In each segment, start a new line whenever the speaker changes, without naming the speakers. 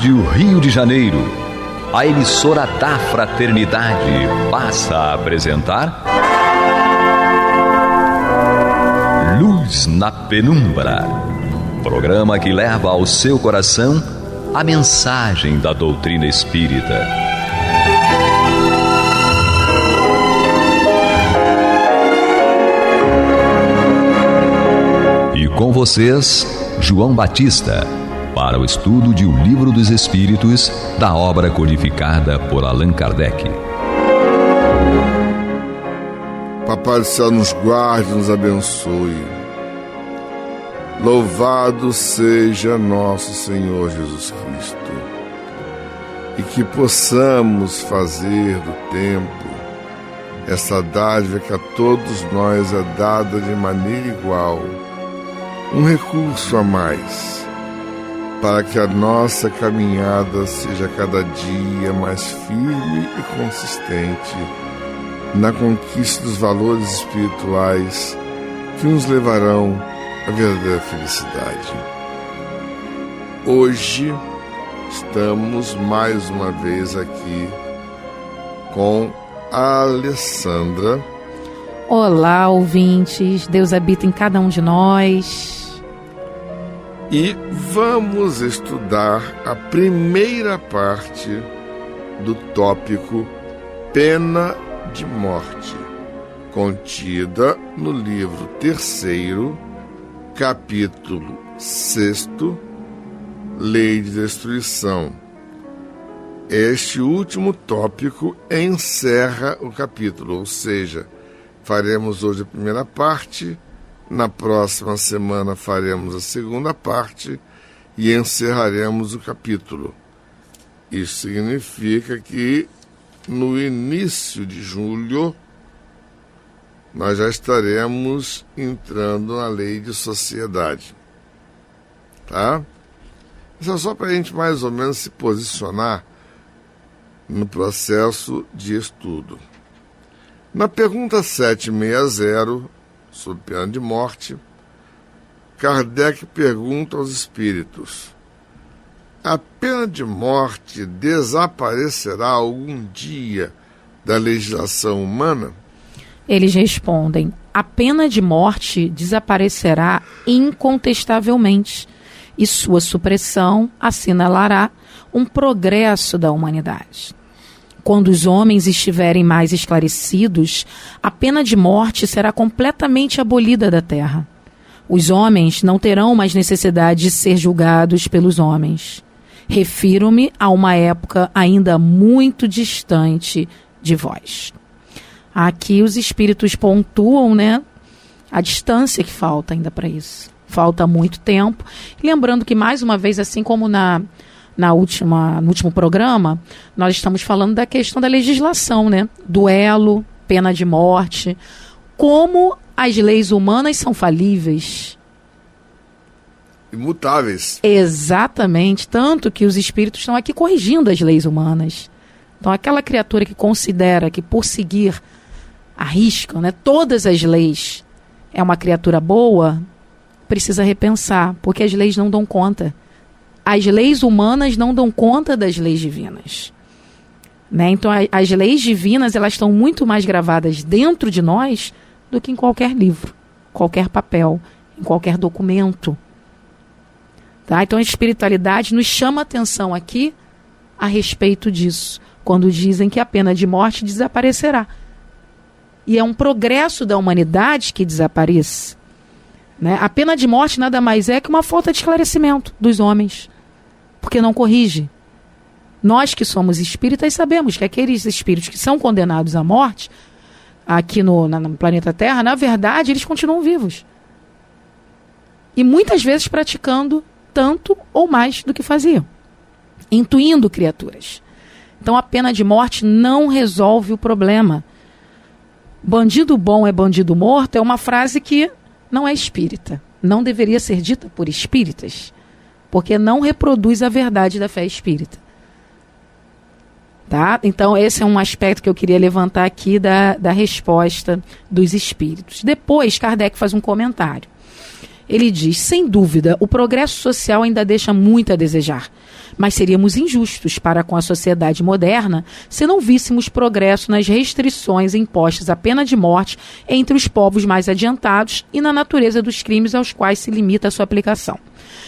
Rádio Rio de Janeiro, a emissora da Fraternidade, passa a apresentar Luz na Penumbra, programa que leva ao seu coração a mensagem da doutrina espírita. E com vocês, João Batista, para o estudo de O Livro dos Espíritos, da obra codificada por Allan Kardec.
Papai do Céu nos guarde, nos abençoe. Louvado seja nosso Senhor Jesus Cristo. E que possamos fazer do tempo essa dádiva que a todos nós é dada de maneira igual, um recurso a mais, para que a nossa caminhada seja cada dia mais firme e consistente na conquista dos valores espirituais que nos levarão à verdadeira felicidade. Hoje estamos mais uma vez aqui com a Alessandra.
Olá, ouvintes, Deus habita em cada um de nós.
E vamos estudar a primeira parte do tópico Pena de Morte, contida no livro 3º, capítulo 6º, Lei de Destruição. Este último tópico encerra o capítulo, ou seja, faremos hoje a primeira parte. Na próxima semana faremos a segunda parte e encerraremos o capítulo. Isso significa que no início de julho nós já estaremos entrando na lei de sociedade. Tá? Isso é só para a gente mais ou menos se posicionar no processo de estudo. Na pergunta 760, sobre pena de morte, Kardec pergunta aos espíritos: a pena de morte desaparecerá algum dia da legislação humana?
Eles respondem: a pena de morte desaparecerá incontestavelmente, e sua supressão assinalará um progresso da humanidade. Quando os homens estiverem mais esclarecidos, a pena de morte será completamente abolida da terra. Os homens não terão mais necessidade de ser julgados pelos homens. Refiro-me a uma época ainda muito distante de vós. Aqui os espíritos pontuam, a distância que falta ainda para isso. Falta muito tempo. Lembrando que, mais uma vez, assim como no último programa, nós estamos falando da questão da legislação, duelo, pena de morte, como as leis humanas são falíveis.
Imutáveis.
Exatamente, tanto que os espíritos estão aqui corrigindo as leis humanas. Então, aquela criatura que considera que por seguir arriscam, todas as leis, é uma criatura boa, precisa repensar, porque as leis não dão conta. As leis humanas não dão conta das leis divinas. Então, as leis divinas, elas estão muito mais gravadas dentro de nós do que em qualquer livro, qualquer papel, em qualquer documento. Tá? Então, a espiritualidade nos chama a atenção aqui a respeito disso, quando dizem que a pena de morte desaparecerá. E é um progresso da humanidade que desapareça. A pena de morte nada mais é que uma falta de esclarecimento dos homens, porque não corrige. Nós que somos espíritas sabemos que aqueles espíritos que são condenados à morte aqui no planeta Terra, na verdade, eles continuam vivos. E muitas vezes praticando tanto ou mais do que faziam, intuindo criaturas. Então a pena de morte não resolve o problema. Bandido bom é bandido morto é uma frase que não é espírita. Não deveria ser dita por espíritas, porque não reproduz a verdade da fé espírita. Tá? Então, esse é um aspecto que eu queria levantar aqui da resposta dos espíritos. Depois, Kardec faz um comentário. Ele diz: sem dúvida, o progresso social ainda deixa muito a desejar, mas seríamos injustos para com a sociedade moderna se não víssemos progresso nas restrições impostas à pena de morte entre os povos mais adiantados e na natureza dos crimes aos quais se limita a sua aplicação.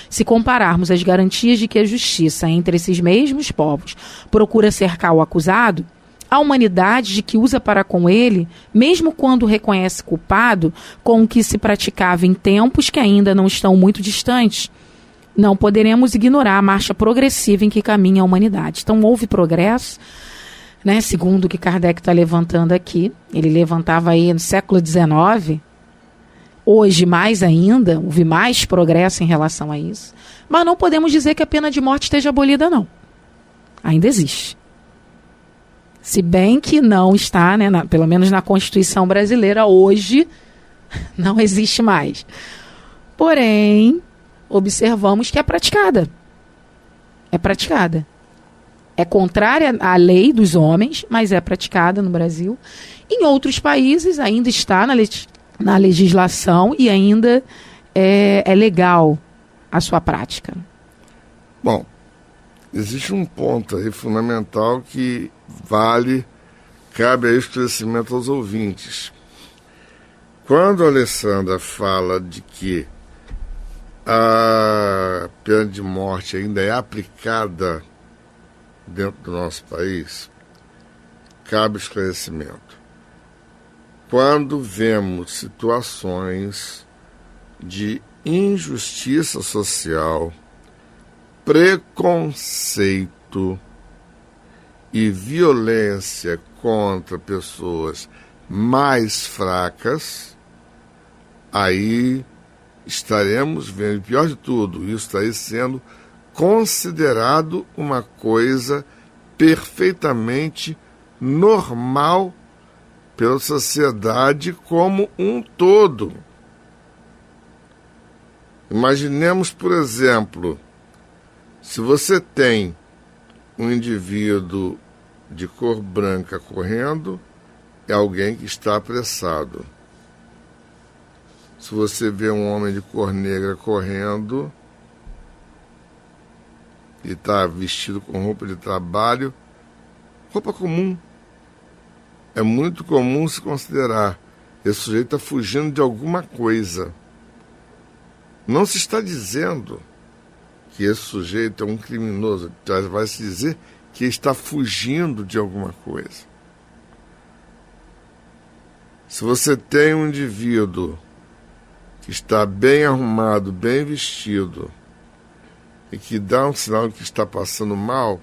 Se compararmos as garantias de que a justiça entre esses mesmos povos procura cercar o acusado, a humanidade de que usa para com ele, mesmo quando o reconhece culpado, com o que se praticava em tempos que ainda não estão muito distantes, não poderemos ignorar a marcha progressiva em que caminha a humanidade. Então houve progresso, né, segundo o que Kardec está levantando aqui. Ele levantava aí no século XIX. Hoje, mais ainda, houve mais progresso em relação a isso. Mas não podemos dizer que a pena de morte esteja abolida, não. Ainda existe. Se bem que não está, né, pelo menos na Constituição brasileira, hoje, não existe mais. Porém, observamos que é praticada. É praticada. É contrária à lei dos homens, mas é praticada no Brasil. Em outros países ainda está na legislação e ainda é legal a sua prática.
Bom, existe um ponto aí fundamental que cabe a esclarecimento aos ouvintes. Quando a Alessandra fala de que a pena de morte ainda é aplicada dentro do nosso país, cabe esclarecimento. Quando vemos situações de injustiça social, preconceito e violência contra pessoas mais fracas, aí estaremos vendo, pior de tudo, isso está aí sendo considerado uma coisa perfeitamente normal pela sociedade como um todo. Imaginemos, por exemplo, se você tem um indivíduo de cor branca correndo, é alguém que está apressado. Se você vê um homem de cor negra correndo e está vestido com roupa de trabalho, roupa comum, é muito comum se considerar esse sujeito está fugindo de alguma coisa. Não se está dizendo que esse sujeito é um criminoso, vai se dizer que está fugindo de alguma coisa. Se você tem um indivíduo que está bem arrumado, bem vestido, e que dá um sinal de que está passando mal,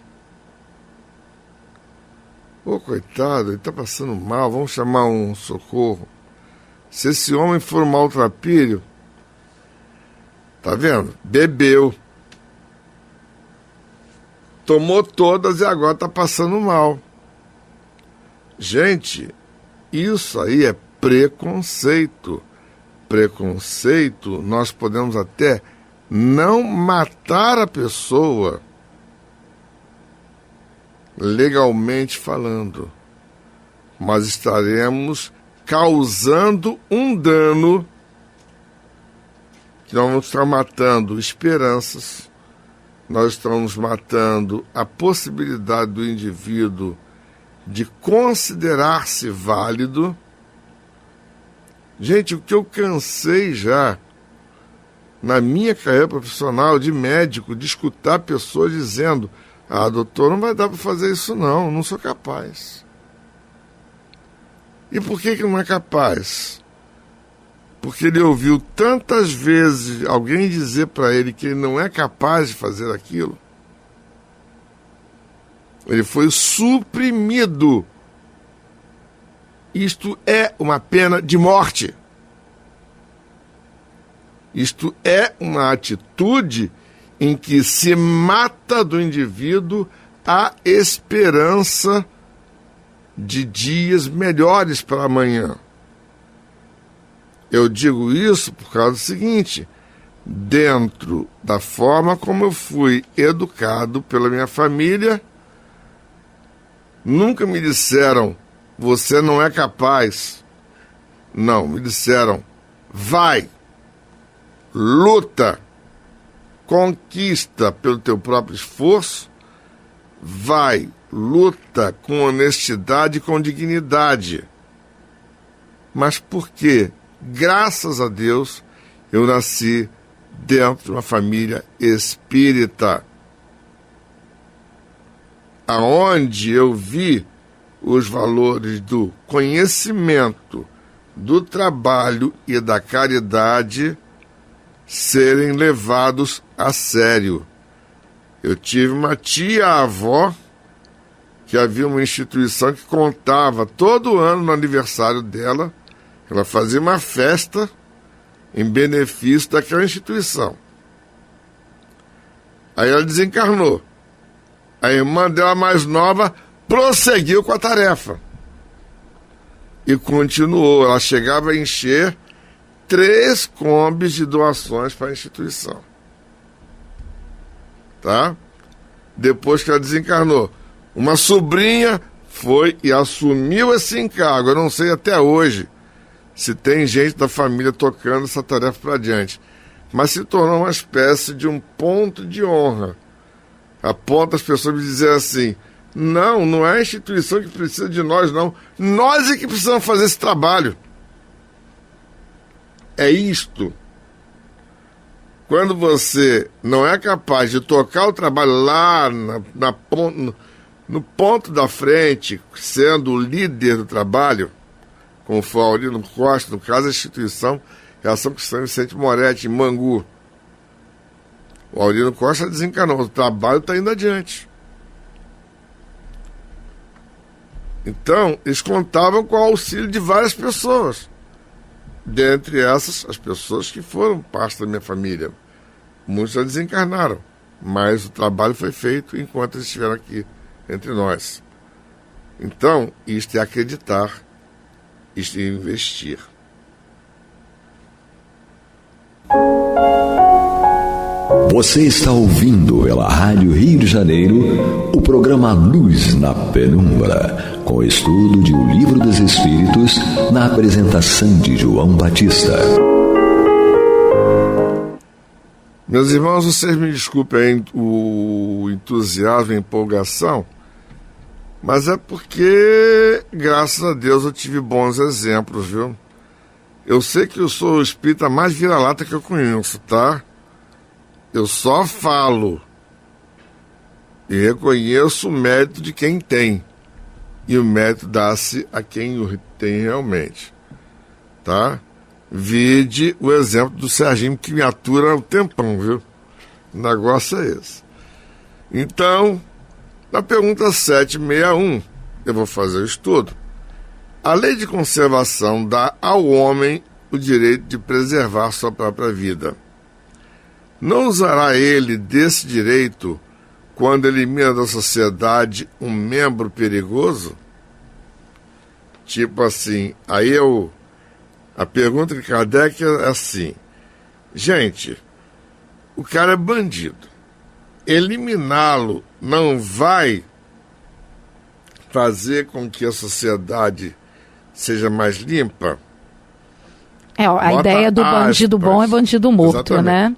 coitado, ele está passando mal, vamos chamar um socorro. Se esse homem for um maltrapilho, tá vendo? Bebeu, tomou todas e agora está passando mal. Gente, isso aí é preconceito. Preconceito, nós podemos até não matar a pessoa, legalmente falando, mas estaremos causando um dano que nós vamos estar matando esperanças, nós estamos matando a possibilidade do indivíduo de considerar-se válido. Gente, o que eu cansei já na minha carreira profissional de médico, de escutar pessoas dizendo: doutor, não vai dar para fazer isso não sou capaz. E por que não é capaz? Porque ele ouviu tantas vezes alguém dizer para ele que ele não é capaz de fazer aquilo. Ele foi suprimido. Isto é uma pena de morte. Isto é uma atitude em que se mata do indivíduo a esperança de dias melhores para amanhã. Eu digo isso por causa do seguinte: dentro da forma como eu fui educado pela minha família, nunca me disseram: você não é capaz. Não, me disseram: vai, luta, conquista pelo teu próprio esforço, vai, luta com honestidade e com dignidade. Mas por quê? Graças a Deus, eu nasci dentro de uma família espírita, aonde eu vi os valores do conhecimento, do trabalho e da caridade serem levados a sério. Eu tive uma tia-avó que havia uma instituição que contava todo ano no aniversário dela, ela fazia uma festa em benefício daquela instituição. Aí ela desencarnou. A irmã dela mais nova prosseguiu com a tarefa. E continuou. Ela chegava a encher 3 combis de doações para a instituição. Tá? Depois que ela desencarnou, uma sobrinha foi e assumiu esse encargo. Eu não sei até hoje se tem gente da família tocando essa tarefa para adiante. Mas se tornou uma espécie de um ponto de honra. A ponto das pessoas me dizerem assim: não é a instituição que precisa de nós, não. Nós é que precisamos fazer esse trabalho. É isto. Quando você não é capaz de tocar o trabalho lá no ponto da frente, sendo o líder do trabalho, como foi o Aurino Costa, no caso da instituição, é a São Cristão Vicente Moretti, em Mangu. O Aurino Costa desencanou, o trabalho está indo adiante. Então, eles contavam com o auxílio de várias pessoas. Dentre essas, as pessoas que foram parte da minha família. Muitos já desencarnaram, mas o trabalho foi feito enquanto eles estiveram aqui entre nós. Então, isto é acreditar, isto é investir.
Você está ouvindo pela Rádio Rio de Janeiro o programa Luz na Penumbra, com estudo de O Livro dos Espíritos, na apresentação de João Batista.
Meus irmãos, vocês me desculpem o entusiasmo e a empolgação, mas é porque, graças a Deus, eu tive bons exemplos, viu? Eu sei que eu sou o espírita mais vira-lata que eu conheço, tá? Eu só falo e reconheço o mérito de quem tem. E o mérito dá-se a quem o tem realmente. Tá? Vide o exemplo do Serginho, que me atura há um tempão, viu? O negócio é esse. Então, na pergunta 761, eu vou fazer o estudo. A lei de conservação dá ao homem o direito de preservar sua própria vida. Não usará ele desse direito quando elimina da sociedade um membro perigoso? Tipo assim, a pergunta de Kardec é assim: gente, o cara é bandido. Eliminá-lo não vai fazer com que a sociedade seja mais limpa?
A ideia do bandido bom é bandido morto, exatamente, né?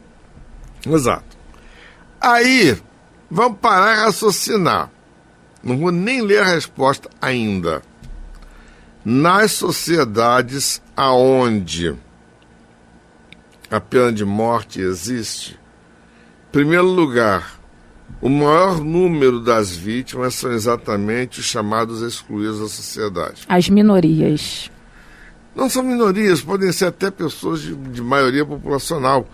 Exato. Aí, vamos parar e raciocinar. Não vou nem ler a resposta ainda. Nas sociedades aonde a pena de morte existe, em primeiro lugar, o maior número das vítimas são exatamente os chamados excluídos da sociedade.
As minorias.
Não são minorias, podem ser até pessoas de maioria populacional.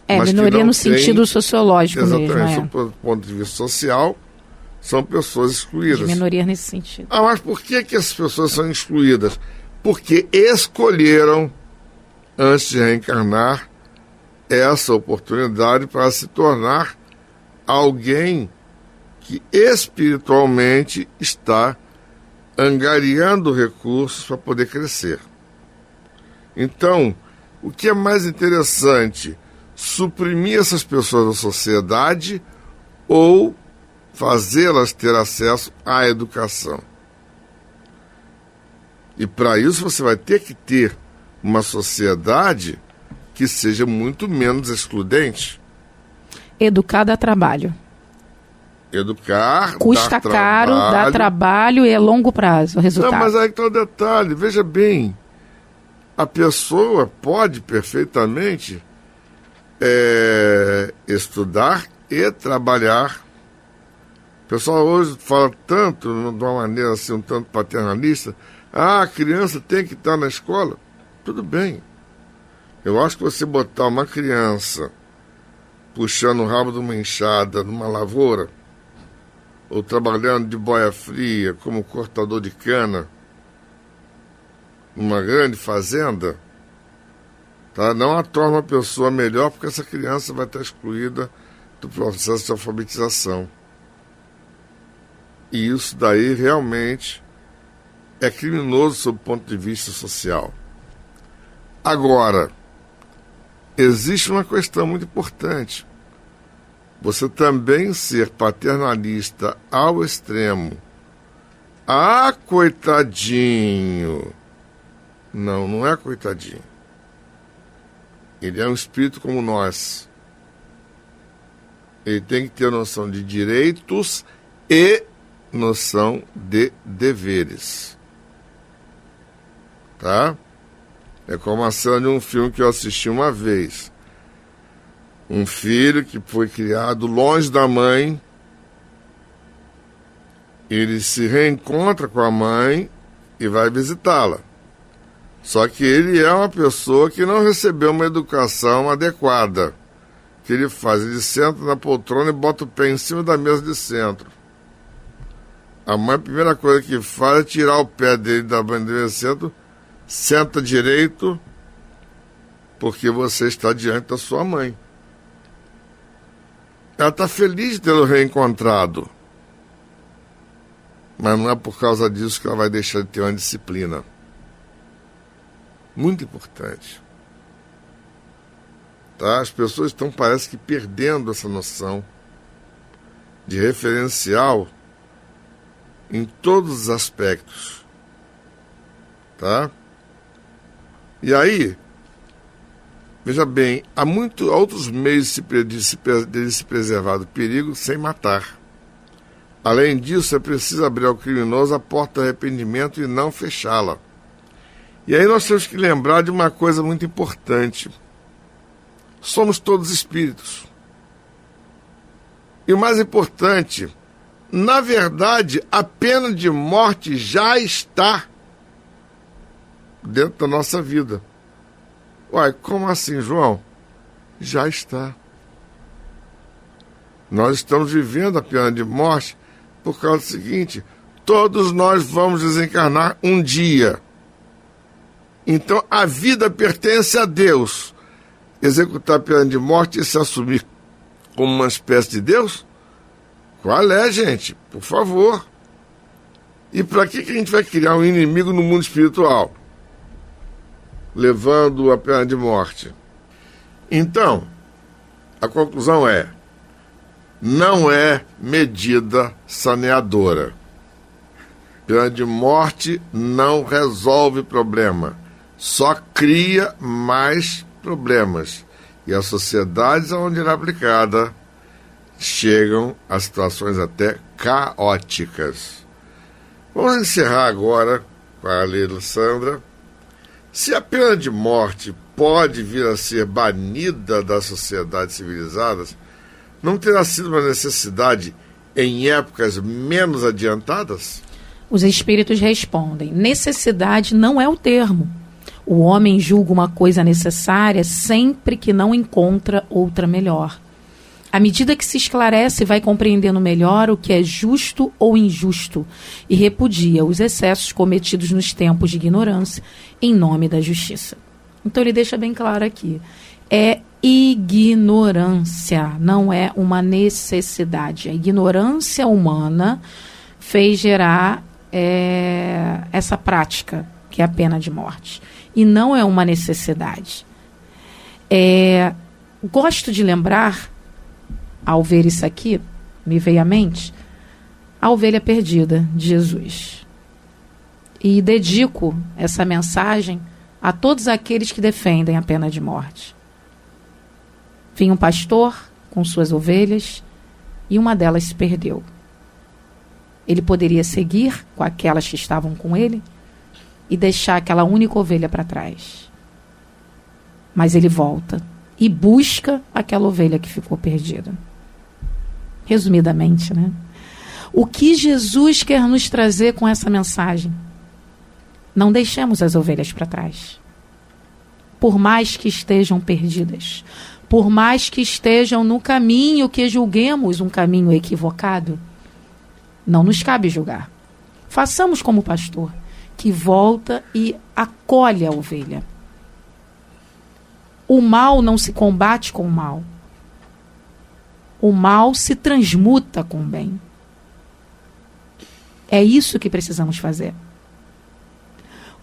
Mas
minoria no sentido sociológico
exatamente, mesmo.
Exatamente,
do ponto de vista social, são pessoas excluídas.
As minorias nesse sentido.
Mas por que essas pessoas são excluídas? Porque escolheram, antes de reencarnar, essa oportunidade para se tornar alguém que espiritualmente está angariando recursos para poder crescer. Então, o que é mais interessante? Suprimir essas pessoas da sociedade ou fazê-las ter acesso à educação. E para isso você vai ter que ter uma sociedade que seja muito menos excludente.
Educar dá trabalho.
Educar
custa caro, dá trabalho e é longo prazo o resultado.
Não, mas aí está o detalhe. Veja bem, a pessoa pode perfeitamente estudar e trabalhar. O pessoal hoje fala tanto, de uma maneira assim, um tanto paternalista, a criança tem que estar na escola. Tudo bem. Eu acho que você botar uma criança puxando o rabo de uma enxada numa lavoura, ou trabalhando de boia fria como cortador de cana numa grande fazenda, tá? Não a torna uma pessoa melhor, porque essa criança vai estar excluída do processo de alfabetização. E isso daí realmente é criminoso sob o ponto de vista social. Agora, existe uma questão muito importante. Você também ser paternalista ao extremo. Ah, coitadinho. Não, não é coitadinho. Ele é um espírito como nós. Ele tem que ter noção de direitos e noção de deveres. Tá? É como a cena de um filme que eu assisti uma vez. Um filho que foi criado longe da mãe, ele se reencontra com a mãe e vai visitá-la. Só que ele é uma pessoa que não recebeu uma educação adequada. O que ele faz? Ele senta na poltrona e bota o pé em cima da mesa de centro. A mãe, a primeira coisa que faz é tirar o pé dele da mesa de centro, senta direito, porque você está diante da sua mãe. Ela está feliz de tê-lo reencontrado. Mas não é por causa disso que ela vai deixar de ter uma disciplina. Muito importante. Tá? As pessoas estão, parece que, perdendo essa noção de referencial em todos os aspectos. Tá? E aí, veja bem, há outros meios de se preservar do perigo sem matar. Além disso, é preciso abrir ao criminoso a porta do arrependimento e não fechá-la. E aí nós temos que lembrar de uma coisa muito importante. Somos todos espíritos. E o mais importante, na verdade, a pena de morte já está dentro da nossa vida. Uai, como assim, João? Já está. Nós estamos vivendo a pena de morte por causa do seguinte: todos nós vamos desencarnar um dia. Então a vida pertence a Deus. Executar a pena de morte e se assumir como uma espécie de Deus? Qual é, gente? Por favor. E para que a gente vai criar um inimigo no mundo espiritual? Levando a pena de morte. Então, a conclusão é: não é medida saneadora. Pena de morte não resolve problema, só cria mais problemas. E as sociedades onde ela é aplicada chegam a situações até caóticas. Vamos encerrar agora com a Alessandra. Se a pena de morte pode vir a ser banida das sociedades civilizadas, não terá sido uma necessidade em épocas menos adiantadas?
Os espíritos respondem: necessidade não é o termo. O homem julga uma coisa necessária sempre que não encontra outra melhor. À medida que se esclarece, vai compreendendo melhor o que é justo ou injusto e repudia os excessos cometidos nos tempos de ignorância em nome da justiça. Então ele deixa bem claro aqui: é ignorância, não é uma necessidade. A ignorância humana fez gerar essa prática, que é a pena de morte. E não é uma necessidade. Gosto de lembrar, ao ver isso aqui, me veio à mente, a ovelha perdida de Jesus. E dedico essa mensagem a todos aqueles que defendem a pena de morte. Vinha um pastor com suas ovelhas e uma delas se perdeu. Ele poderia seguir com aquelas que estavam com ele e deixar aquela única ovelha para trás. Mas ele volta e busca aquela ovelha que ficou perdida. Resumidamente, né? O que Jesus quer nos trazer com essa mensagem? Não deixemos as ovelhas para trás. Por mais que estejam perdidas, por mais que estejam no caminho que julguemos um caminho equivocado, não nos cabe julgar. Façamos como o pastor, que volta e acolhe a ovelha. O mal não se combate com o mal. O mal se transmuta com o bem. É isso que precisamos fazer.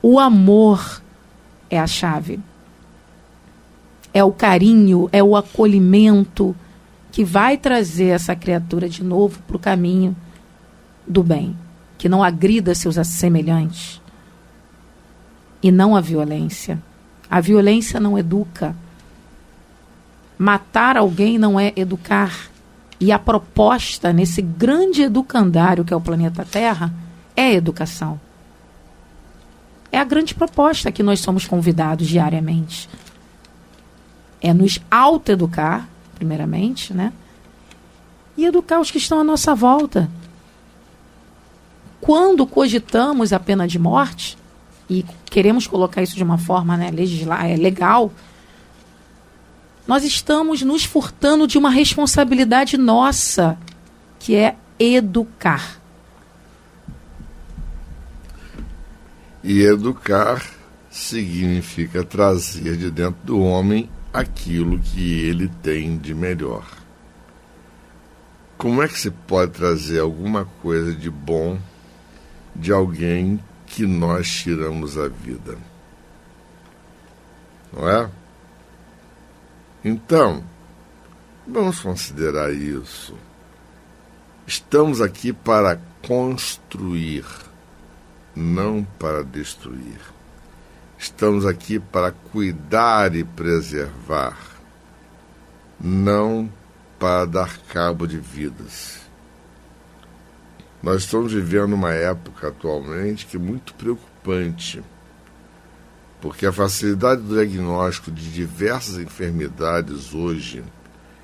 O amor é a chave. É o carinho, é o acolhimento que vai trazer essa criatura de novo para o caminho do bem. Que não agrida seus semelhantes. E não a violência. A violência não educa. Matar alguém não é educar. E a proposta nesse grande educandário que é o planeta Terra é a educação. É a grande proposta que nós somos convidados diariamente. É nos autoeducar, primeiramente, né? E educar os que estão à nossa volta. Quando cogitamos a pena de morte, e queremos colocar isso de uma forma, né, legal, nós estamos nos furtando de uma responsabilidade nossa, que é educar.
E educar significa trazer de dentro do homem aquilo que ele tem de melhor. Como é que se pode trazer alguma coisa de bom de alguém que nós tiramos a vida? Não é? Então, vamos considerar isso. Estamos aqui para construir, não para destruir. Estamos aqui para cuidar e preservar, não para dar cabo de vidas. Nós estamos vivendo uma época atualmente que é muito preocupante, porque a facilidade do diagnóstico de diversas enfermidades hoje,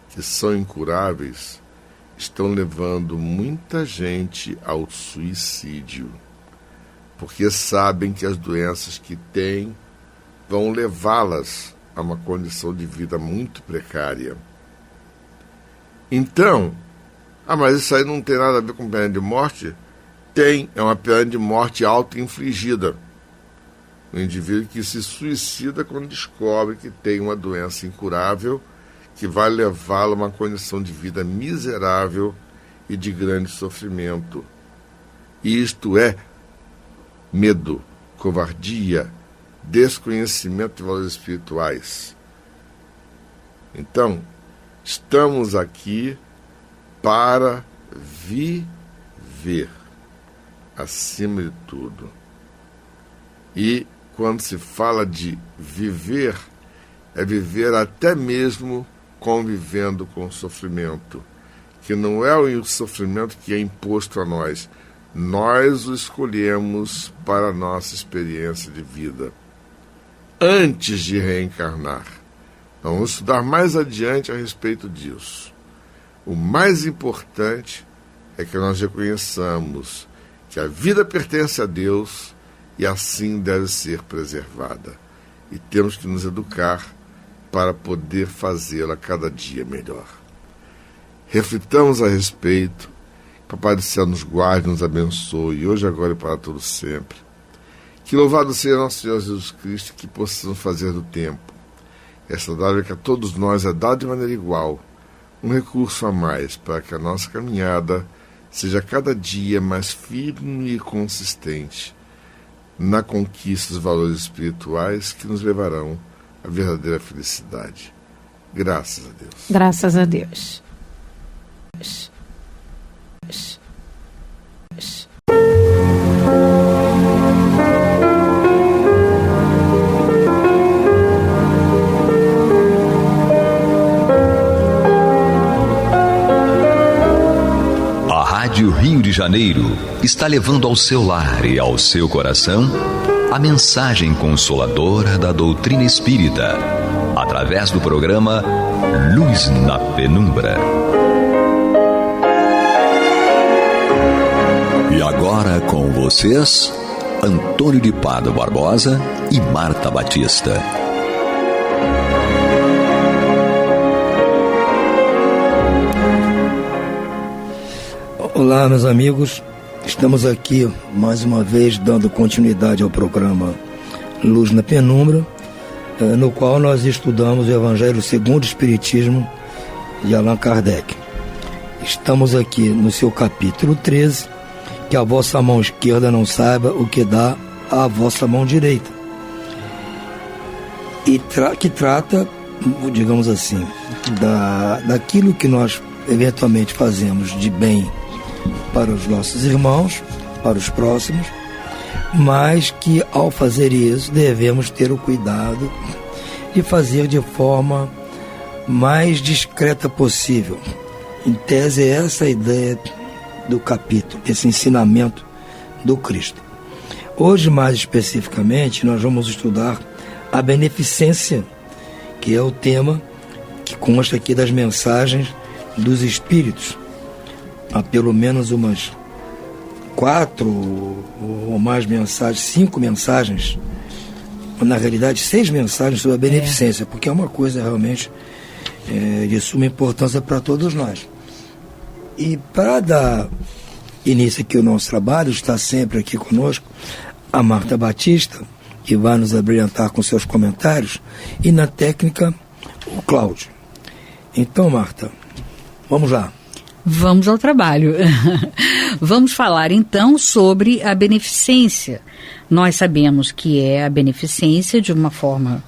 que são incuráveis, estão levando muita gente ao suicídio, porque sabem que as doenças que têm vão levá-las a uma condição de vida muito precária. Então, mas isso aí não tem nada a ver com pena de morte? Tem, é uma pena de morte auto-infligida. O indivíduo que se suicida quando descobre que tem uma doença incurável que vai levá-lo a uma condição de vida miserável e de grande sofrimento. Isto é medo, covardia, desconhecimento de valores espirituais. Então, estamos aqui para viver, acima de tudo. E quando se fala de viver, é viver até mesmo convivendo com o sofrimento, que não é o sofrimento que é imposto a nós. Nós o escolhemos para a nossa experiência de vida, antes de reencarnar. Vamos estudar mais adiante a respeito disso. O mais importante é que nós reconheçamos que a vida pertence a Deus e assim deve ser preservada. E temos que nos educar para poder fazê-la cada dia melhor. Reflitamos a respeito. Papai do céu nos guarde, nos abençoe, hoje, agora e para todo sempre. Que louvado seja nosso Senhor Jesus Cristo, que possamos fazer do tempo essa dádiva que a todos nós é dada de maneira igual, um recurso a mais para que a nossa caminhada seja cada dia mais firme e consistente na conquista dos valores espirituais que nos levarão à verdadeira felicidade. Graças a Deus.
Graças a Deus.
de Janeiro está levando ao seu lar e ao seu coração a mensagem consoladora da doutrina espírita, através do programa Luz na Penumbra. E agora com vocês, Antônio de Pádua Barbosa e Marta Batista.
Olá, meus amigos. Estamos aqui mais uma vez dando continuidade ao programa Luz na Penumbra, no qual nós estudamos o Evangelho segundo o Espiritismo de Allan Kardec. Estamos aqui no seu capítulo 13, que a vossa mão esquerda não saiba o que dá à vossa mão direita. E que trata, digamos assim, daquilo que nós eventualmente fazemos de bem para os nossos irmãos, para os próximos, mas que ao fazer isso devemos ter o cuidado de fazer de forma mais discreta possível. Em tese, é essa a ideia do capítulo, esse ensinamento do Cristo. Hoje, mais especificamente, nós vamos estudar a beneficência, que é o tema que consta aqui das mensagens dos Espíritos. Há pelo menos umas 4 ou mais mensagens, 5 mensagens, na realidade 6 mensagens sobre a beneficência, porque é uma coisa realmente de suma importância para todos nós. E para dar início aqui ao nosso trabalho, está sempre aqui conosco a Marta Batista, que vai nos abrilhantar com seus comentários, e na técnica o Cláudio. Então, Marta, vamos lá.
Vamos ao trabalho. Vamos falar então sobre a beneficência. Nós sabemos que é a beneficência de uma forma,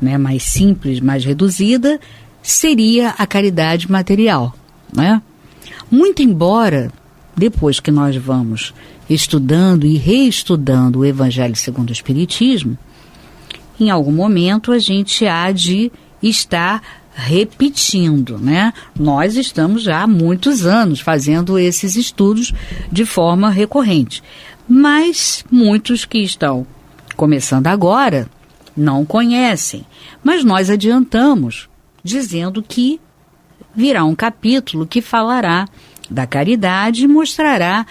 né, mais simples, mais reduzida, seria a caridade material, né? Muito embora, depois que nós vamos estudando e reestudando o Evangelho segundo o Espiritismo, em algum momento a gente há de estar repetindo, né? Nós estamos já há muitos anos fazendo esses estudos de forma recorrente, mas muitos que estão começando agora não conhecem, mas nós adiantamos dizendo que virá um capítulo que falará da caridade e mostrará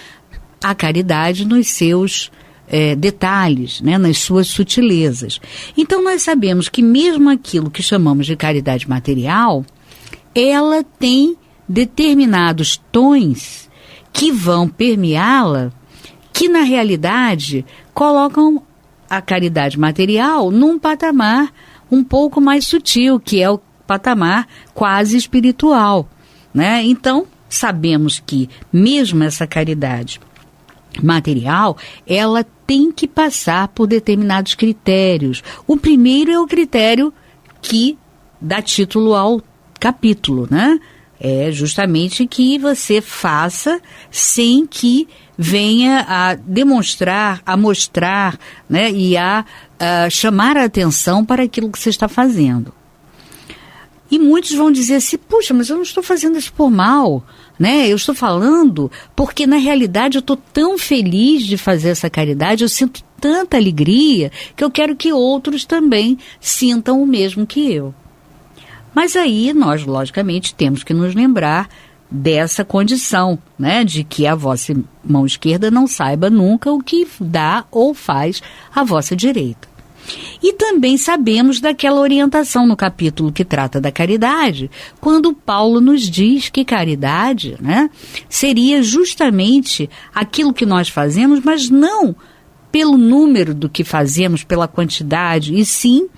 a caridade nos seus detalhes, né, nas suas sutilezas. Então nós sabemos que mesmo aquilo que chamamos de caridade material, ela tem determinados tons que vão permeá-la, que na realidade colocam a caridade material num patamar um pouco mais sutil, que é o patamar quase espiritual, né? Então sabemos que mesmo essa caridade material, ela tem que passar por determinados critérios. O primeiro é o critério que dá título ao capítulo, né? É justamente que você faça sem que venha a demonstrar, a mostrar, né? E a chamar a atenção para aquilo que você está fazendo. E muitos vão dizer assim, puxa, mas eu não estou fazendo isso por mal, né? Eu estou falando porque na realidade eu estou tão feliz de fazer essa caridade, eu sinto tanta alegria que eu quero que outros também sintam o mesmo que eu. Mas aí nós, logicamente, temos que nos lembrar dessa condição, né? De que a vossa mão esquerda não saiba nunca o que dá ou faz a vossa direita. E também sabemos daquela orientação no capítulo que trata da caridade, quando Paulo nos diz que caridade, né, seria justamente aquilo que nós fazemos, mas não pelo número do que fazemos, pela quantidade, e sim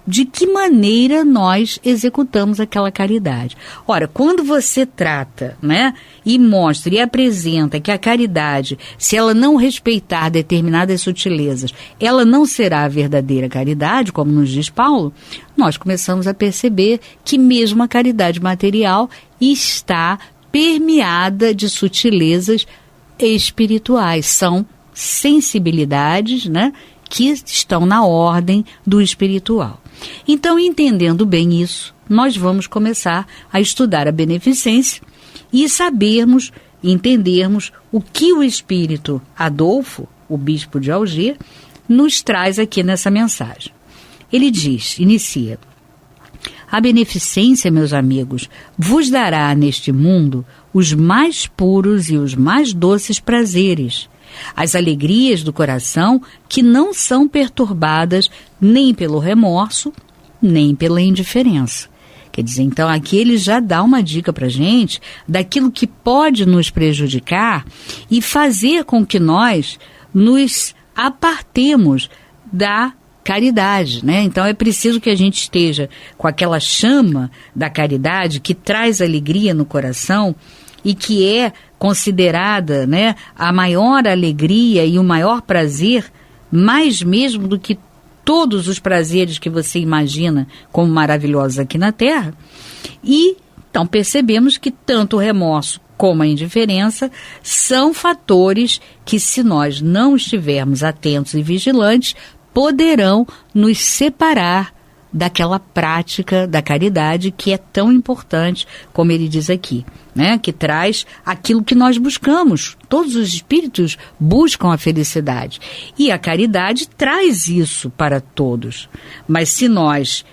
de que maneira nós executamos aquela caridade. Ora, quando você trata, né, e mostra e apresenta que a caridade, se ela não respeitar determinadas sutilezas, ela não será a verdadeira caridade, como nos diz Paulo, nós começamos a perceber que mesmo a caridade material está permeada de sutilezas espirituais, são sensibilidades, né, que estão na ordem do espiritual. Então, entendendo bem isso, nós vamos começar a estudar a beneficência e sabermos entendermos o que o espírito Adolfo, o bispo de Alger, nos traz aqui nessa mensagem. Ele diz, inicia: a beneficência, meus amigos, vos dará neste mundo os mais puros e os mais doces prazeres, as alegrias do coração que não são perturbadas nem pelo remorso, nem pela indiferença. Quer dizer, então aqui ele já dá uma dica para a gente daquilo que pode nos prejudicar e fazer com que nós nos apartemos da caridade, né? Então é preciso que a gente esteja com aquela chama da caridade que traz alegria no coração e que é considerada, né, a maior alegria e o maior prazer, mais mesmo do que todos os prazeres que você imagina como maravilhosos aqui na Terra. E então percebemos que tanto o remorso como a indiferença são fatores que, se nós não estivermos atentos e vigilantes, poderão nos separar daquela prática da caridade que é tão importante, como ele diz aqui, né? Que traz aquilo que nós buscamos. Todos os espíritos buscam a felicidade. E a caridade traz isso para todos. Mas se nós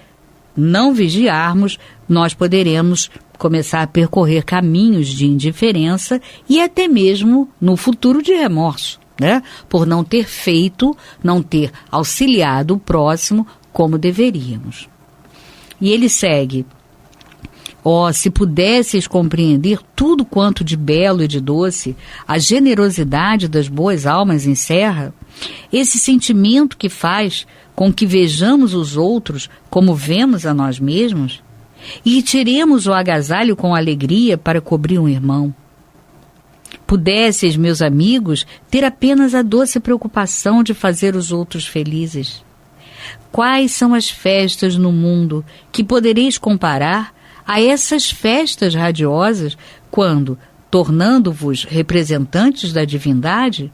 não vigiarmos, nós poderemos começar a percorrer caminhos de indiferença e até mesmo, no futuro, de remorso, né? Por não ter feito, não ter auxiliado o próximo como deveríamos. E ele segue: se pudesseis compreender tudo quanto de belo e de doce a generosidade das boas almas encerra, esse sentimento que faz com que vejamos os outros como vemos a nós mesmos, e tiremos o agasalho com alegria para cobrir um irmão. Pudesseis, meus amigos, ter apenas a doce preocupação de fazer os outros felizes. Quais são as festas no mundo que podereis comparar a essas festas radiosas quando, tornando-vos representantes da divindade,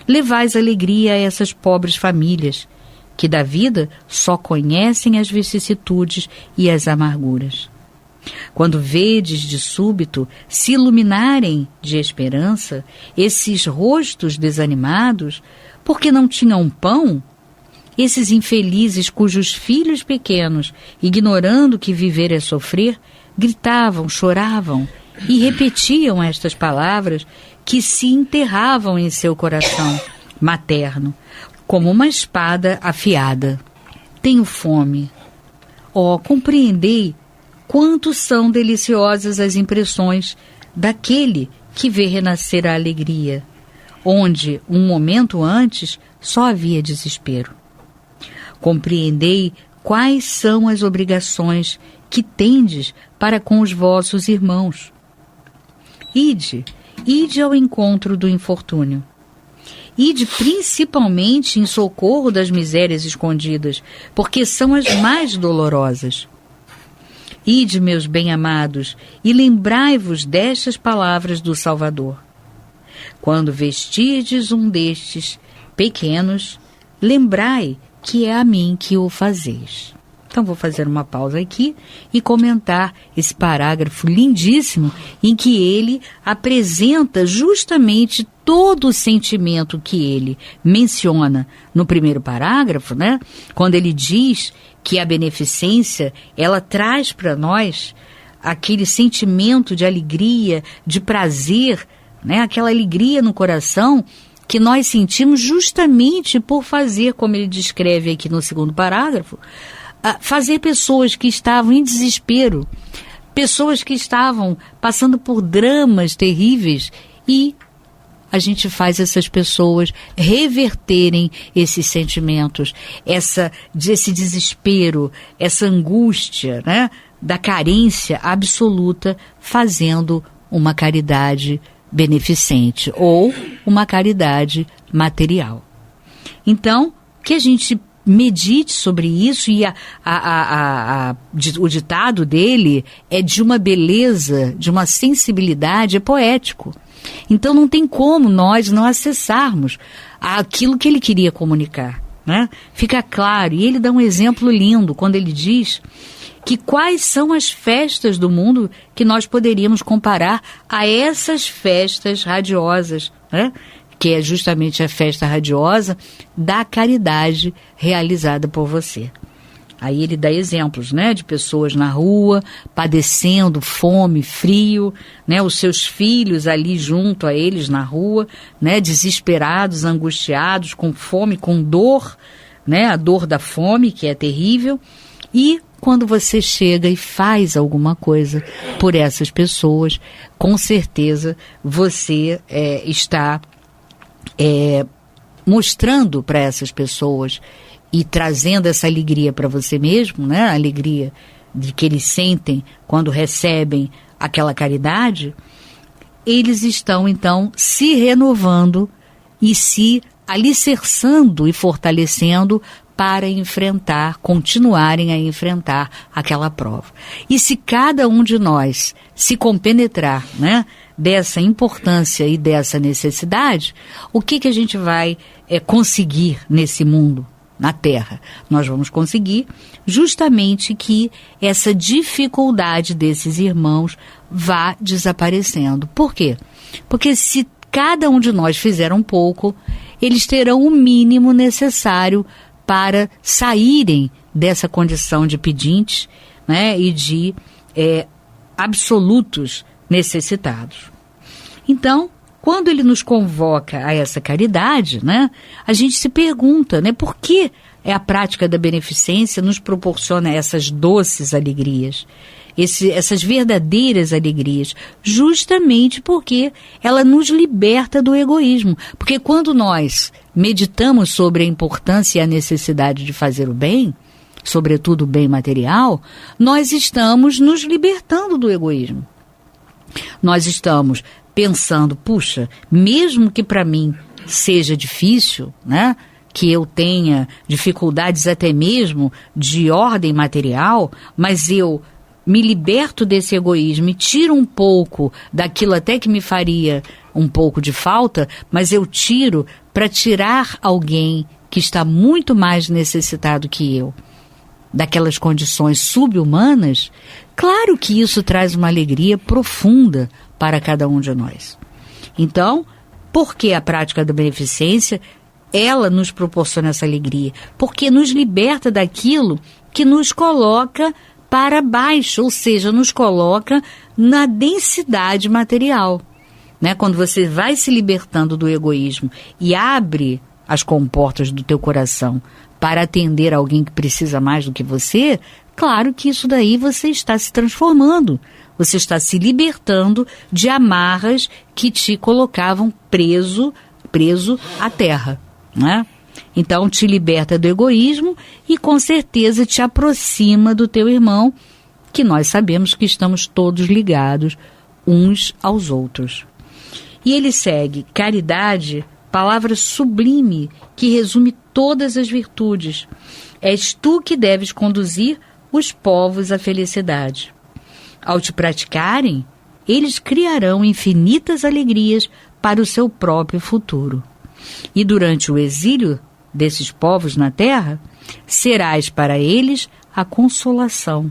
levais alegria a essas pobres famílias que da vida só conhecem as vicissitudes e as amarguras? Quando vedes de súbito se iluminarem de esperança esses rostos desanimados, porque não tinham pão, esses infelizes cujos filhos pequenos, ignorando que viver é sofrer, gritavam, choravam e repetiam estas palavras que se enterravam em seu coração materno, como uma espada afiada. Tenho fome. Compreendei quanto são deliciosas as impressões daquele que vê renascer a alegria, onde, um momento antes, só havia desespero. Compreendei quais são as obrigações que tendes para com os vossos irmãos. Ide ao encontro do infortúnio. Ide principalmente em socorro das misérias escondidas, porque são as mais dolorosas. Ide, meus bem-amados, e lembrai-vos destas palavras do Salvador. Quando vestirdes um destes pequenos, lembrai que é a mim que o fazeis. Então vou fazer uma pausa aqui e comentar esse parágrafo lindíssimo em que ele apresenta justamente todo o sentimento que ele menciona no primeiro parágrafo, né? Quando ele diz que a beneficência, ela traz para nós aquele sentimento de alegria, de prazer, né? Aquela alegria no coração que nós sentimos justamente por fazer, como ele descreve aqui no segundo parágrafo, fazer pessoas que estavam em desespero, pessoas que estavam passando por dramas terríveis, e a gente faz essas pessoas reverterem esses sentimentos, esse desespero, essa angústia, né, da carência absoluta, fazendo uma caridade beneficente ou uma caridade material. Então, que a gente medite sobre isso, e o ditado dele é de uma beleza, de uma sensibilidade, é poético. Então não tem como nós não acessarmos aquilo que ele queria comunicar, né? Fica claro, e ele dá um exemplo lindo quando ele diz que quais são as festas do mundo que nós poderíamos comparar a essas festas radiosas, né? Que é justamente a festa radiosa da caridade realizada por você. Aí ele dá exemplos, né, de pessoas na rua, padecendo fome, frio, né, os seus filhos ali junto a eles na rua, né, desesperados, angustiados, com fome, com dor, né, a dor da fome, que é terrível. E quando você chega e faz alguma coisa por essas pessoas, com certeza você está mostrando para essas pessoas e trazendo essa alegria para você mesmo, né? A alegria de que eles sentem quando recebem aquela caridade, eles estão então se renovando e se alicerçando e fortalecendo para continuarem a enfrentar aquela prova. E se cada um de nós se compenetrar, né, dessa importância e dessa necessidade, o que a gente vai conseguir nesse mundo, na Terra? Nós vamos conseguir justamente que essa dificuldade desses irmãos vá desaparecendo. Por quê? Porque se cada um de nós fizer um pouco, eles terão o mínimo necessário para saírem dessa condição de pedintes, né, e de absolutos necessitados. Então, quando ele nos convoca a essa caridade, né, a gente se pergunta, né, por que a prática da beneficência nos proporciona essas doces alegrias, essas verdadeiras alegrias? Justamente porque ela nos liberta do egoísmo. Porque quando nós meditamos sobre a importância e a necessidade de fazer o bem, sobretudo o bem material, nós estamos nos libertando do egoísmo. Nós estamos pensando, puxa, mesmo que para mim seja difícil, né, que eu tenha dificuldades até mesmo de ordem material, mas eu me liberto desse egoísmo e tiro um pouco daquilo até que me faria um pouco de falta, mas eu tiro para tirar alguém que está muito mais necessitado que eu daquelas condições sub-humanas. Claro que isso traz uma alegria profunda para cada um de nós. Então, por que a prática da beneficência, ela nos proporciona essa alegria? Porque nos liberta daquilo que nos coloca para baixo, ou seja, nos coloca na densidade material, né? Quando você vai se libertando do egoísmo e abre as comportas do teu coração para atender alguém que precisa mais do que você, claro que isso daí você está se transformando, você está se libertando de amarras que te colocavam preso à terra, né? Então te liberta do egoísmo e com certeza te aproxima do teu irmão, que nós sabemos que estamos todos ligados uns aos outros. E ele segue: caridade, palavra sublime que resume todas as virtudes. És tu que deves conduzir os povos à felicidade. Ao te praticarem, eles criarão infinitas alegrias para o seu próprio futuro. E durante o exílio desses povos na terra, serás para eles a consolação,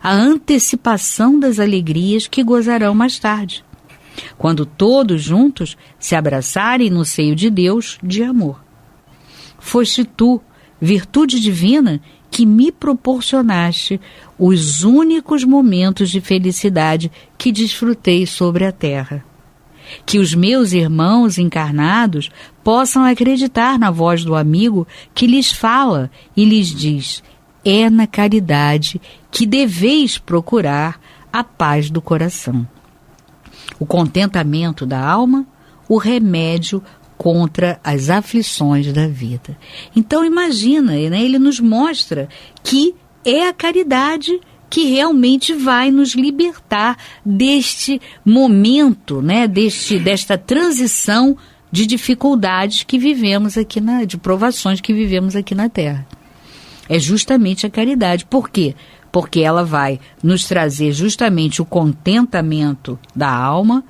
a antecipação das alegrias que gozarão mais tarde, quando todos juntos se abraçarem no seio de Deus de amor. Foste tu, virtude divina, que me proporcionaste os únicos momentos de felicidade que desfrutei sobre a terra. Que os meus irmãos encarnados possam acreditar na voz do amigo que lhes fala e lhes diz: é na caridade que deveis procurar a paz do coração, o contentamento da alma, o remédio contra as aflições da vida. Então imagina, né, ele nos mostra que é a caridade que realmente vai nos libertar deste momento, né, desta transição de dificuldades que vivemos aqui, de provações que vivemos aqui na Terra. É justamente a caridade. Por quê? Porque ela vai nos trazer justamente o contentamento da alma,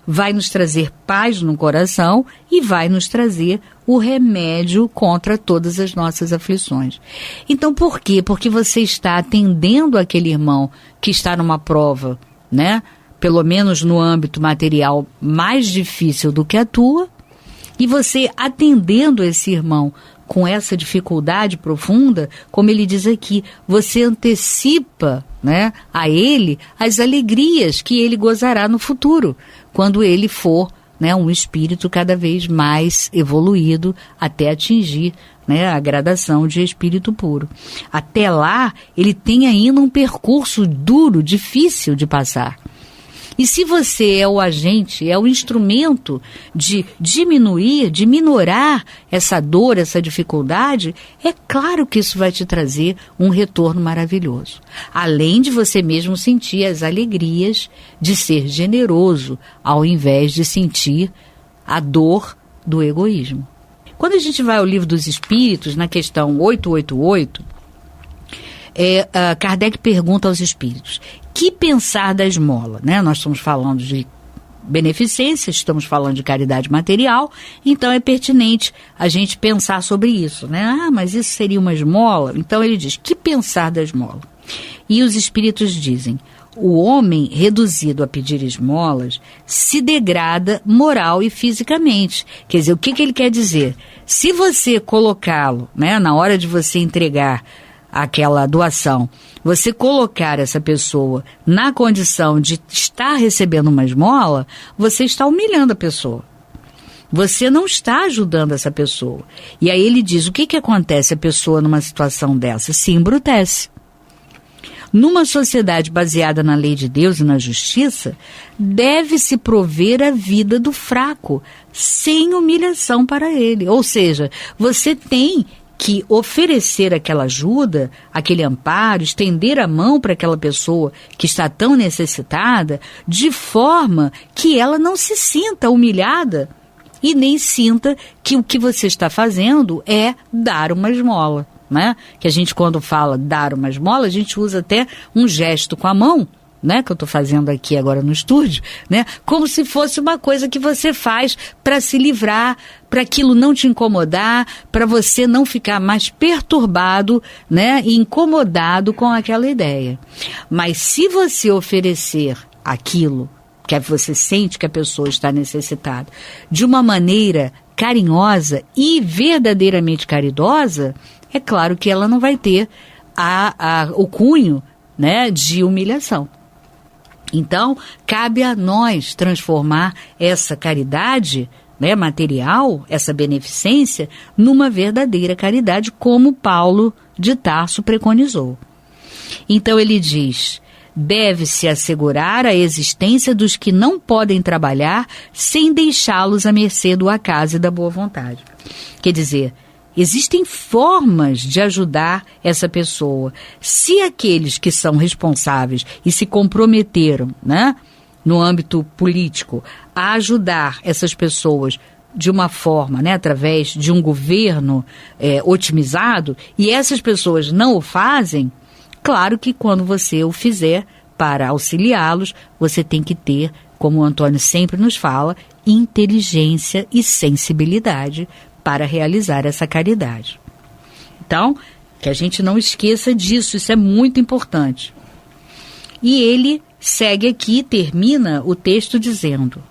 vai nos trazer paz no coração e vai nos trazer o remédio contra todas as nossas aflições. Então, por quê? Porque você está atendendo aquele irmão que está numa prova, né? Pelo menos no âmbito material mais difícil do que a tua, e você atendendo esse irmão com essa dificuldade profunda, como ele diz aqui, você antecipa, né, a ele as alegrias que ele gozará no futuro, quando ele for, né, um espírito cada vez mais evoluído até atingir, né, a gradação de espírito puro. Até lá, ele tem ainda um percurso duro, difícil de passar. E se você é o agente, é o instrumento de diminuir, de minorar essa dor, essa dificuldade, é claro que isso vai te trazer um retorno maravilhoso. Além de você mesmo sentir as alegrias de ser generoso, ao invés de sentir a dor do egoísmo. Quando a gente vai ao Livro dos Espíritos, na questão 888, Kardec pergunta aos espíritos: que pensar da esmola? Né? Nós estamos falando de beneficência, estamos falando de caridade material, então é pertinente a gente pensar sobre isso, né? Ah, mas isso seria uma esmola? Então ele diz: que pensar da esmola? E os espíritos dizem: o homem reduzido a pedir esmolas se degrada moral e fisicamente. Quer dizer, o que ele quer dizer? Se você colocá-lo, né, na hora de você entregar aquela doação, você colocar essa pessoa na condição de estar recebendo uma esmola, você está humilhando a pessoa. Você não está ajudando essa pessoa. E aí ele diz: o que acontece a pessoa numa situação dessa? Se embrutece. Numa sociedade baseada na lei de Deus e na justiça, deve-se prover a vida do fraco, sem humilhação para ele. Ou seja, você tem que oferecer aquela ajuda, aquele amparo, estender a mão para aquela pessoa que está tão necessitada, de forma que ela não se sinta humilhada e nem sinta que o que você está fazendo é dar uma esmola, né? Que a gente, quando fala dar uma esmola, a gente usa até um gesto com a mão, né, que eu estou fazendo aqui agora no estúdio, né, como se fosse uma coisa que você faz para se livrar, para aquilo não te incomodar, para você não ficar mais perturbado, né, e incomodado com aquela ideia. Mas se você oferecer aquilo que você sente que a pessoa está necessitada de uma maneira carinhosa e verdadeiramente caridosa, é claro que ela não vai ter o cunho, né, de humilhação. Então, cabe a nós transformar essa caridade, né, material, essa beneficência, numa verdadeira caridade, como Paulo de Tarso preconizou. Então ele diz: deve-se assegurar a existência dos que não podem trabalhar sem deixá-los à mercê do acaso e da boa vontade. Quer dizer, existem formas de ajudar essa pessoa. Se aqueles que são responsáveis e se comprometeram, né, no âmbito político, a ajudar essas pessoas de uma forma, né, através de um governo otimizado, e essas pessoas não o fazem, claro que quando você o fizer para auxiliá-los, você tem que ter, como o Antônio sempre nos fala, inteligência e sensibilidade para realizar essa caridade. Então, que a gente não esqueça disso, isso é muito importante. E ele segue aqui, termina o texto dizendo: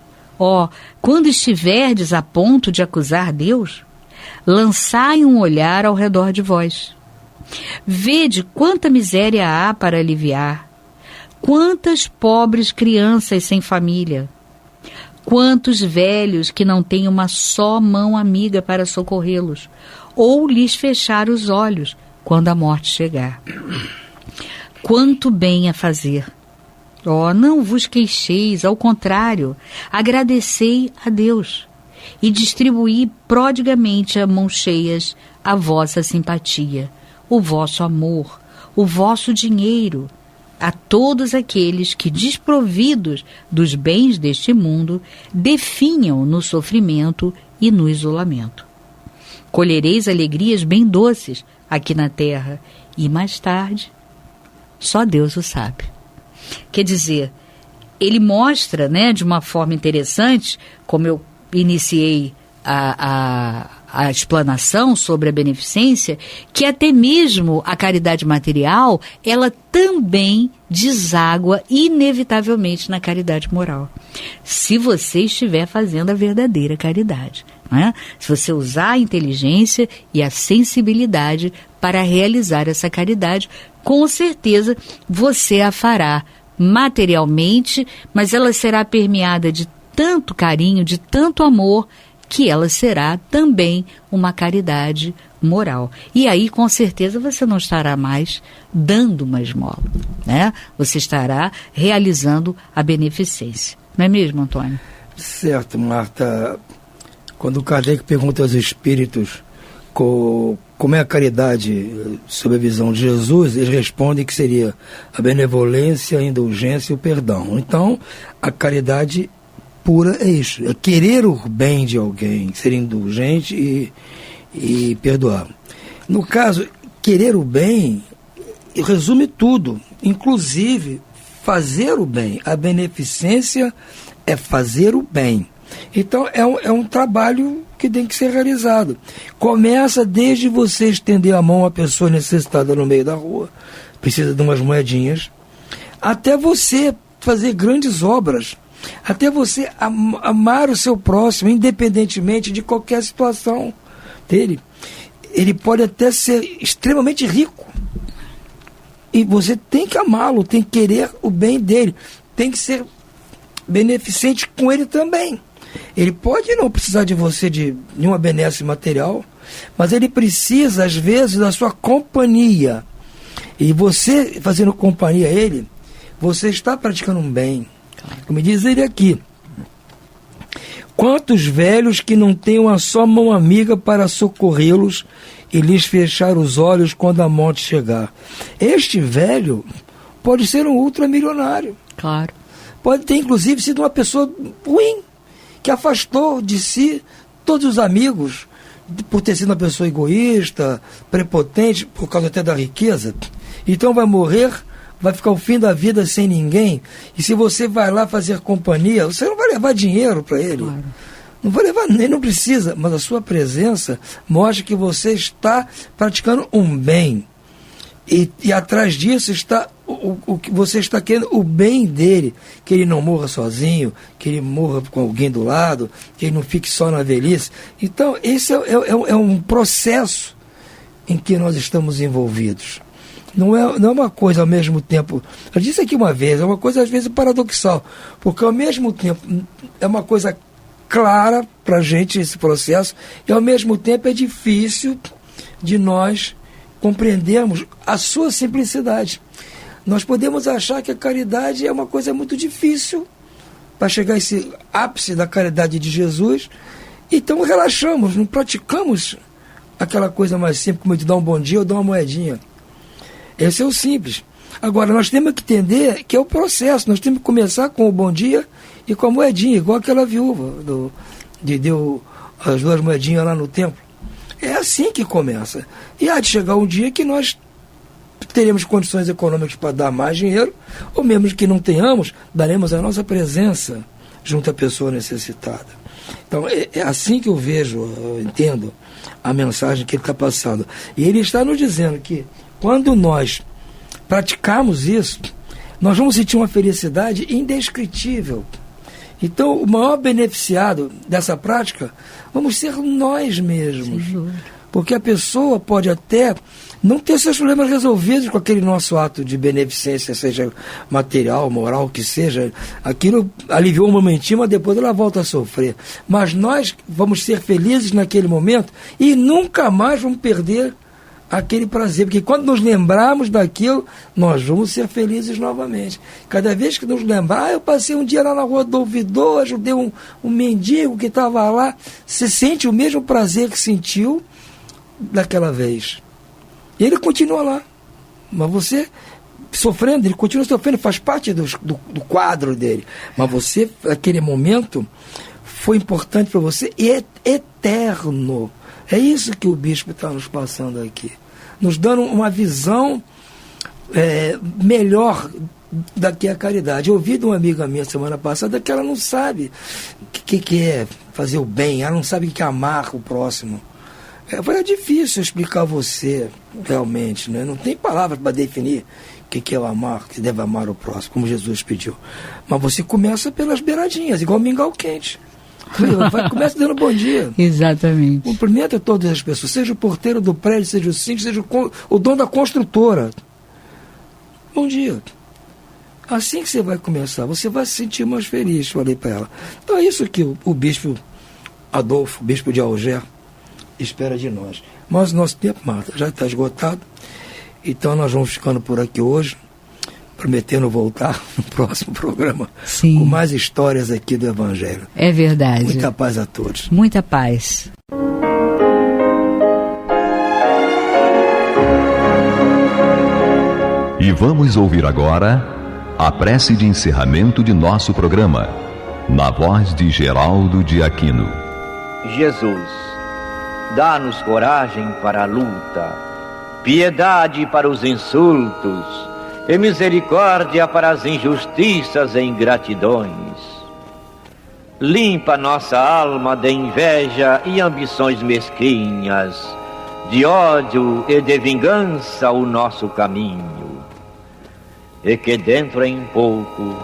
quando estiverdes a ponto de acusar Deus, lançai um olhar ao redor de vós. Vede quanta miséria há para aliviar, quantas pobres crianças sem família, quantos velhos que não têm uma só mão amiga para socorrê-los, ou lhes fechar os olhos quando a morte chegar. Quanto bem a fazer! Não vos queixeis, ao contrário, agradecei a Deus e distribuí prodigamente a mãos cheias a vossa simpatia, o vosso amor, o vosso dinheiro, a todos aqueles que, desprovidos dos bens deste mundo, definham no sofrimento e no isolamento. Colhereis alegrias bem doces aqui na terra e mais tarde, só Deus o sabe. Quer dizer, ele mostra, né, de uma forma interessante, como eu iniciei a a explanação sobre a beneficência, que até mesmo a caridade material, ela também deságua inevitavelmente na caridade moral. Se você estiver fazendo a verdadeira caridade, né? Se você usar a inteligência e a sensibilidade para realizar essa caridade, com certeza você a fará materialmente, mas ela será permeada de tanto carinho, de tanto amor, que ela será também uma caridade moral. E aí, com certeza, você não estará mais dando uma esmola, né? Você estará realizando a beneficência. Não é mesmo, Antônio?
Certo, Marta. Quando Kardec pergunta aos espíritos como é a caridade sob a visão de Jesus, eles respondem que seria a benevolência, a indulgência e o perdão. Então, a caridade pura é isso, é querer o bem de alguém, ser indulgente e perdoar. No caso, querer o bem resume tudo, inclusive fazer o bem. A beneficência é fazer o bem. Então é um trabalho que tem que ser realizado. Começa desde você estender a mão a pessoa necessitada no meio da rua, precisa de umas moedinhas, até você fazer grandes obras, até você amar o seu próximo, independentemente de qualquer situação dele. Ele pode até ser extremamente rico, e você tem que amá-lo, tem que querer o bem dele, tem que ser beneficente com ele também. Ele pode não precisar de você de nenhuma benesse material, mas ele precisa, às vezes, da sua companhia. E você, fazendo companhia a ele, você está praticando um bem. Como diz ele aqui: quantos velhos que não têm uma só mão amiga para socorrê-los e lhes fechar os olhos quando a morte chegar. Este velho pode ser um ultramilionário.
Claro.
Pode ter, inclusive, sido uma pessoa ruim, que afastou de si todos os amigos, por ter sido uma pessoa egoísta, prepotente, por causa até da riqueza. Então vai morrer, vai ficar o fim da vida sem ninguém. E se você vai lá fazer companhia, você não vai levar dinheiro para ele. Claro. Não vai levar, nem não precisa, mas a sua presença mostra que você está praticando um bem. E atrás disso está o que você está querendo, o bem dele, que ele não morra sozinho, que ele morra com alguém do lado, que ele não fique só na velhice. Então, esse é um processo em que nós estamos envolvidos. Não é uma coisa ao mesmo tempo, eu disse aqui uma vez, é uma coisa às vezes paradoxal, porque ao mesmo tempo é uma coisa clara para a gente esse processo, e ao mesmo tempo é difícil de nós compreendermos a sua simplicidade. Nós podemos achar que a caridade é uma coisa muito difícil para chegar a esse ápice da caridade de Jesus, então relaxamos, não praticamos aquela coisa mais simples, como de dar um bom dia ou dar uma moedinha. Esse é o simples. Agora, nós temos que entender que é o processo, nós temos que começar com o bom dia e com a moedinha, igual aquela viúva que deu as 2 moedinhas lá no templo. É assim que começa. E há de chegar um dia que nós teremos condições econômicas para dar mais dinheiro, ou mesmo que não tenhamos, daremos a nossa presença junto à pessoa necessitada. Então, é assim que eu vejo, eu entendo a mensagem que ele está passando. E ele está nos dizendo que, quando nós praticarmos isso, nós vamos sentir uma felicidade indescritível. Então, o maior beneficiado dessa prática vamos ser nós mesmos. Porque a pessoa pode até não ter seus problemas resolvidos com aquele nosso ato de beneficência, seja material, moral, que seja. Aquilo aliviou um momentinho, mas depois ela volta a sofrer. Mas nós vamos ser felizes naquele momento e nunca mais vamos perder aquele prazer, porque quando nos lembrarmos daquilo, nós vamos ser felizes novamente. Cada vez que nos lembrar, eu passei um dia lá na rua do ouvidor, ajudei um mendigo que estava lá, você sente o mesmo prazer que sentiu daquela vez. E ele continua lá, mas você sofrendo, ele continua sofrendo, faz parte do quadro dele, mas você, naquele momento, foi importante para você e é eterno. É isso que o bispo está nos passando aqui, nos dando uma visão melhor da que a caridade. Eu ouvi de uma amiga minha semana passada que ela não sabe o que é fazer o bem, ela não sabe o que é amar o próximo. É difícil explicar a você, realmente, né? Não tem palavras para definir o que é o amar, que deve amar o próximo, como Jesus pediu. Mas você começa pelas beiradinhas, igual mingau quente. Começa dando bom dia.
Exatamente.
Cumprimenta todas as pessoas, seja o porteiro do prédio, seja o síndico, seja o dono da construtora. Bom dia. Assim que você vai começar, você vai se sentir mais feliz, falei para ela. Então é isso que o bispo Adolfo, bispo de Alger, espera de nós. Mas o nosso tempo, Marta, já está esgotado. Então nós vamos ficando por aqui hoje, prometendo voltar no próximo programa.
Sim.
Com mais histórias aqui do Evangelho.
É verdade.
Muita paz a todos.
Muita paz.
E vamos ouvir agora a prece de encerramento de nosso programa, na voz de Geraldo de Aquino.
Jesus, dá-nos coragem para a luta, piedade para os insultos e misericórdia para as injustiças e ingratidões. Limpa nossa alma de inveja e ambições mesquinhas, de ódio e de vingança o nosso caminho. E que dentro em pouco,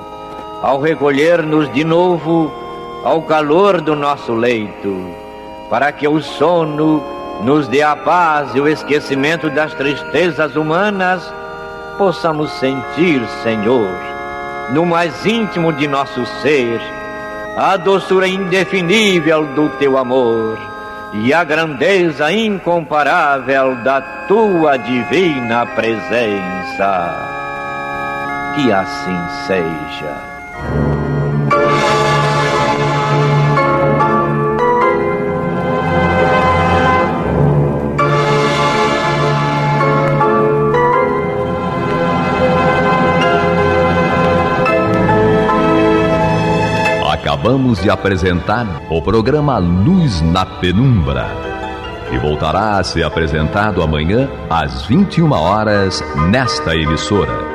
ao recolher-nos de novo ao calor do nosso leito, para que o sono nos dê a paz e o esquecimento das tristezas humanas, possamos sentir, Senhor, no mais íntimo de nosso ser, a doçura indefinível do Teu amor e a grandeza incomparável da Tua divina presença. Que assim seja.
Acabamos de apresentar o programa Luz na Penumbra, que voltará a ser apresentado amanhã às 21 horas nesta emissora.